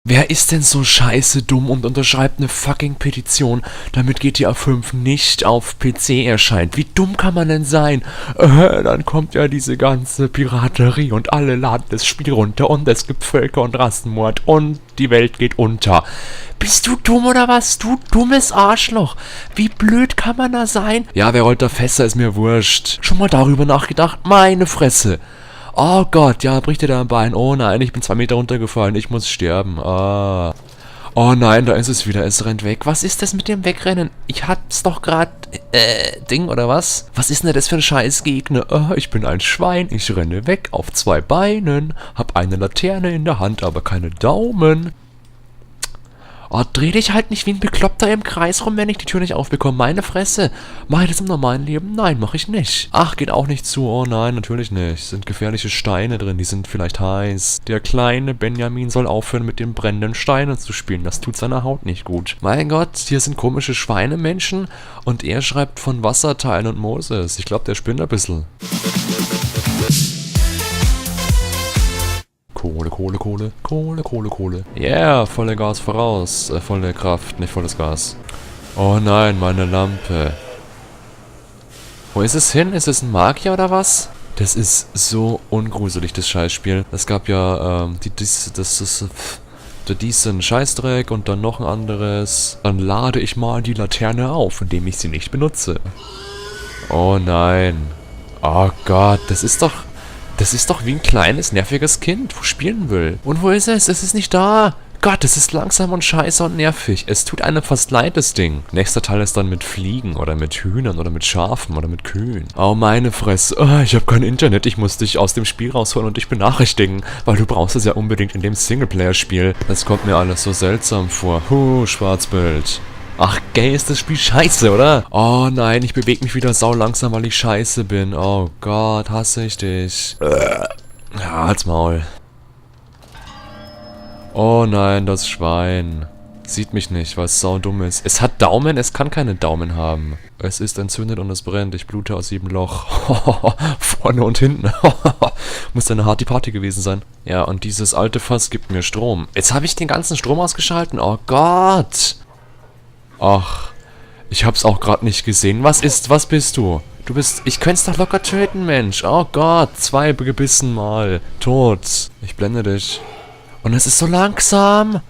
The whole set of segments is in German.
Wer ist denn so scheiße dumm und unterschreibt eine fucking Petition, damit GTA 5 nicht auf PC erscheint? Wie dumm kann man denn sein? Dann kommt ja diese ganze Piraterie und alle laden das Spiel runter und es gibt Völker- und Rassenmord und die Welt geht unter. Bist du dumm oder was? Du dummes Arschloch. Wie blöd kann man da sein? Ja, wer rollt da Fässer, ist mir wurscht. Schon mal darüber nachgedacht? Meine Fresse. Oh Gott, ja, bricht dir da ein Bein. Oh nein, ich bin 2 Meter runtergefallen. Ich muss sterben. Ah. Oh nein, da ist es wieder. Es rennt weg. Was ist das mit dem Wegrennen? Ich hab's doch grad... Ding, oder was? Was ist denn das für ein Scheißgegner? Ich bin ein Schwein. Ich renne weg auf 2 Beinen. Hab eine Laterne in der Hand, aber keine Daumen. Oh, dreh dich halt nicht wie ein Bekloppter im Kreis rum, wenn ich die Tür nicht aufbekomme. Meine Fresse. Mach ich das im normalen Leben? Nein, mach ich nicht. Ach, geht auch nicht zu. Oh nein, natürlich nicht. Sind gefährliche Steine drin, die sind vielleicht heiß. Der kleine Benjamin soll aufhören, mit den brennenden Steinen zu spielen. Das tut seiner Haut nicht gut. Mein Gott, hier sind komische Schweinemenschen und er schreibt von Wasserteilen und Moses. Ich glaube, der spinnt ein bisschen. Kohle. Yeah, volle Gas voraus. Volle Kraft, nicht volles Gas. Oh nein, meine Lampe. Wo ist es hin? Ist es ein Magier oder was? Das ist so ungruselig, das Scheißspiel. Es gab ja, diesen Scheißdreck und dann noch ein anderes. Dann lade ich mal die Laterne auf, indem ich sie nicht benutze. Oh nein. Oh Gott, das ist doch wie ein kleines, nerviges Kind, wo spielen will. Und wo ist es? Es ist nicht da. Gott, es ist langsam und scheiße und nervig. Es tut einem fast leid, das Ding. Nächster Teil ist dann mit Fliegen oder mit Hühnern oder mit Schafen oder mit Kühen. Oh, meine Fresse. Oh, ich habe kein Internet. Ich muss dich aus dem Spiel rausholen und dich benachrichtigen, weil du brauchst es ja unbedingt in dem Singleplayer-Spiel. Das kommt mir alles so seltsam vor. Schwarzbild. Ach, gay, ist das Spiel scheiße, oder? Oh nein, ich bewege mich wieder sau langsam, weil ich scheiße bin. Oh Gott, hasse ich dich. Ja, halt's Maul. Oh nein, das Schwein. Sieht mich nicht, weil es sau dumm ist. Es hat Daumen, es kann keine Daumen haben. Es ist entzündet und es brennt. Ich blute aus 7 Loch. Vorne und hinten. Muss eine harte Party gewesen sein. Ja, und dieses alte Fass gibt mir Strom. Jetzt habe ich den ganzen Strom ausgeschalten. Oh Gott. Ach, ich hab's auch gerade nicht gesehen. Was bist du? Du bist, ich könnt's doch locker töten, Mensch. Oh Gott, 2 gebissen mal. Tot. Ich blende dich. Und es ist so langsam.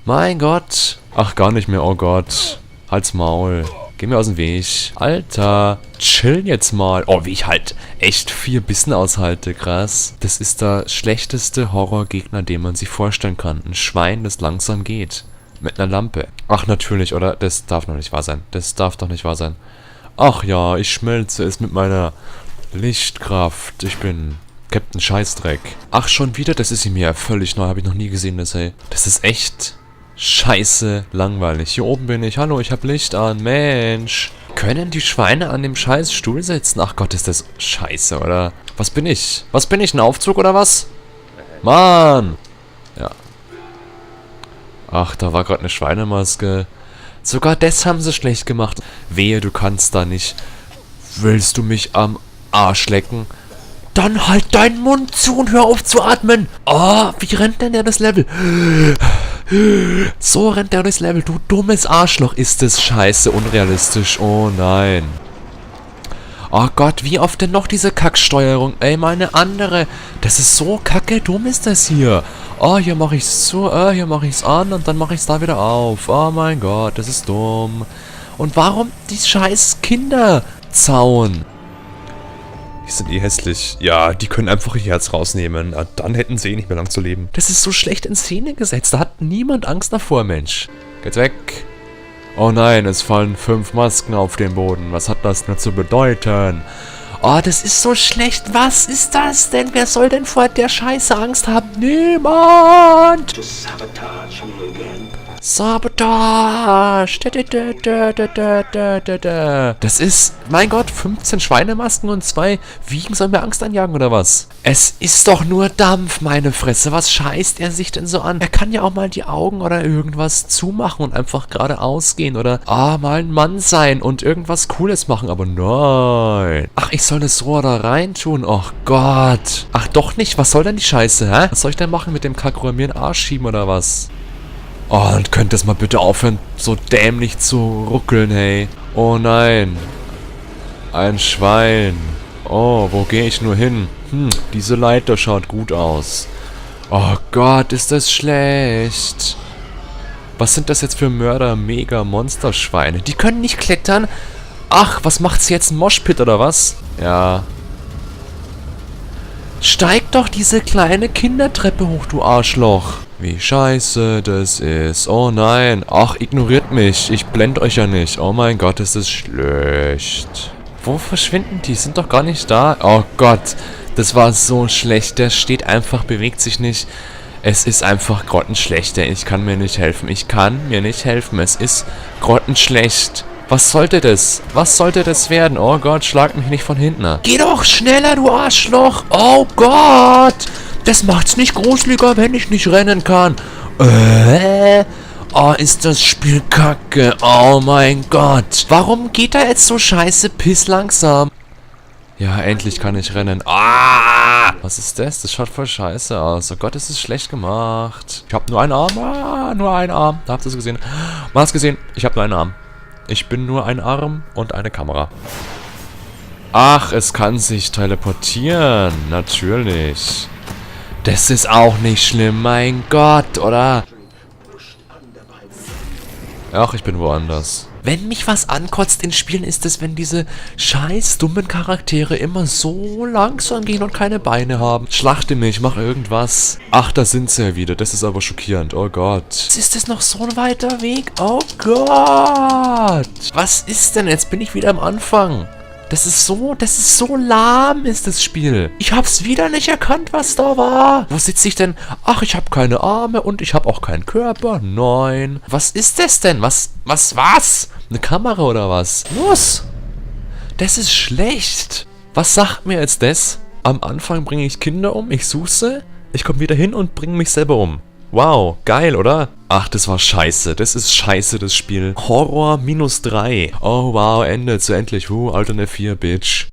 Mein Gott. Ach, gar nicht mehr, oh Gott. Halt's Maul. Geh mir aus dem Weg. Alter, chill jetzt mal. Oh, wie ich halt echt 4 Bissen aushalte, krass. Das ist der schlechteste Horrorgegner, den man sich vorstellen kann. Ein Schwein, das langsam geht. Mit einer Lampe. Ach, natürlich, oder? Das darf doch nicht wahr sein. Das darf doch nicht wahr sein. Ach ja, ich schmelze es mit meiner Lichtkraft. Ich bin Captain Scheißdreck. Ach, schon wieder? Das ist mir ja völlig neu. Habe ich noch nie gesehen, das, ey. Das ist echt scheiße langweilig. Hier oben bin ich. Hallo, ich habe Licht an. Mensch. Können die Schweine an dem scheiß Stuhl sitzen? Ach Gott, ist das scheiße, oder? Was bin ich? Was bin ich? Ein Aufzug, oder was? Mann! Ja. Ach, da war gerade eine Schweinemaske. Sogar das haben sie schlecht gemacht. Wehe, du kannst da nicht. Willst du mich am Arsch lecken? Dann halt deinen Mund zu und hör auf zu atmen. Oh, wie rennt denn der das Level? So rennt der durchs Level. Du dummes Arschloch. Ist das scheiße unrealistisch. Oh nein. Oh Gott, wie oft denn noch diese Kacksteuerung? Ey, meine andere. Das ist so kacke dumm ist das hier. Oh, hier mache ich's zu, hier mache ich's an und dann mache ich's da wieder auf. Oh mein Gott, das ist dumm. Und warum die scheiß Kinderzaun? Die sind eh hässlich. Ja, die können einfach ihr Herz rausnehmen. Dann hätten sie eh nicht mehr lang zu leben. Das ist so schlecht in Szene gesetzt. Da hat niemand Angst davor, Mensch. Geht's weg. Oh nein, es fallen 5 Masken auf den Boden. Was hat das denn zu bedeuten? Oh, das ist so schlecht. Was ist das denn? Wer soll denn vor der Scheiße Angst haben? Niemand! Sabotage! Das ist, mein Gott, 15 Schweinemasken und 2 Wiegen sollen mir Angst einjagen, oder was? Es ist doch nur Dampf, meine Fresse. Was scheißt er sich denn so an? Er kann ja auch mal die Augen oder irgendwas zumachen und einfach geradeaus gehen oder, mal ein Mann sein und irgendwas Cooles machen, aber nein. Ach, ich soll soll das Rohr da rein tun? Oh Gott. Ach doch nicht. Was soll denn die Scheiße, hä? Was soll ich denn machen mit dem Kackrohr? Mir in den Arsch schieben oder was? Oh, und könnt das mal bitte aufhören, so dämlich zu ruckeln, hey. Oh nein. Ein Schwein. Oh, wo gehe ich nur hin? Diese Leiter schaut gut aus. Oh Gott, ist das schlecht. Was sind das jetzt für Mörder-Mega-Monsterschweine? Die können nicht klettern. Ach, was macht's jetzt? Ein Moshpit oder was? Ja. Steig doch diese kleine Kindertreppe hoch, du Arschloch. Wie scheiße das ist. Oh nein. Ach, ignoriert mich. Ich blende euch ja nicht. Oh mein Gott, ist das schlecht. Wo verschwinden die? Sind doch gar nicht da. Oh Gott. Das war so schlecht. Der steht einfach, bewegt sich nicht. Es ist einfach grottenschlecht. Ich kann mir nicht helfen. Ich kann mir nicht helfen. Es ist grottenschlecht. Was sollte das? Was sollte das werden? Oh Gott, schlag mich nicht von hinten an. Geh doch schneller, du Arschloch. Oh Gott. Das macht's nicht gruseliger, wenn ich nicht rennen kann. Oh, ist das Spiel kacke. Oh mein Gott. Warum geht er jetzt so scheiße pisslangsam? Ja, endlich kann ich rennen. Ah! Was ist das? Das schaut voll scheiße aus. Oh Gott, ist das schlecht gemacht. Ich habe nur einen Arm. Ah, nur einen Arm. Da habt ihr es gesehen. Man hat's gesehen. Ich habe nur einen Arm. Ich bin nur ein Arm und eine Kamera. Ach, es kann sich teleportieren. Natürlich. Das ist auch nicht schlimm. Mein Gott, oder? Ach, ich bin woanders. Wenn mich was ankotzt in Spielen, ist es, wenn diese scheiß dummen Charaktere immer so langsam gehen und keine Beine haben. Schlachte mich, mach irgendwas. Ach, da sind sie ja wieder. Das ist aber schockierend. Oh Gott. Ist das noch so ein weiter Weg? Oh Gott. Was ist denn? Jetzt bin ich wieder am Anfang. Das ist so lahm ist das Spiel. Ich hab's wieder nicht erkannt, was da war. Wo sitze ich denn? Ach, ich habe keine Arme und ich habe auch keinen Körper. Nein. Was ist das denn? Was? Eine Kamera oder was? Los. Das ist schlecht. Was sagt mir jetzt das? Am Anfang bringe ich Kinder um, ich suche sie, ich komme wieder hin und bringe mich selber um. Wow, geil, oder? Ach, das war scheiße. Das ist scheiße, das Spiel. Horror -3. Oh, wow, Ende zu endlich. Alternate 4, Bitch.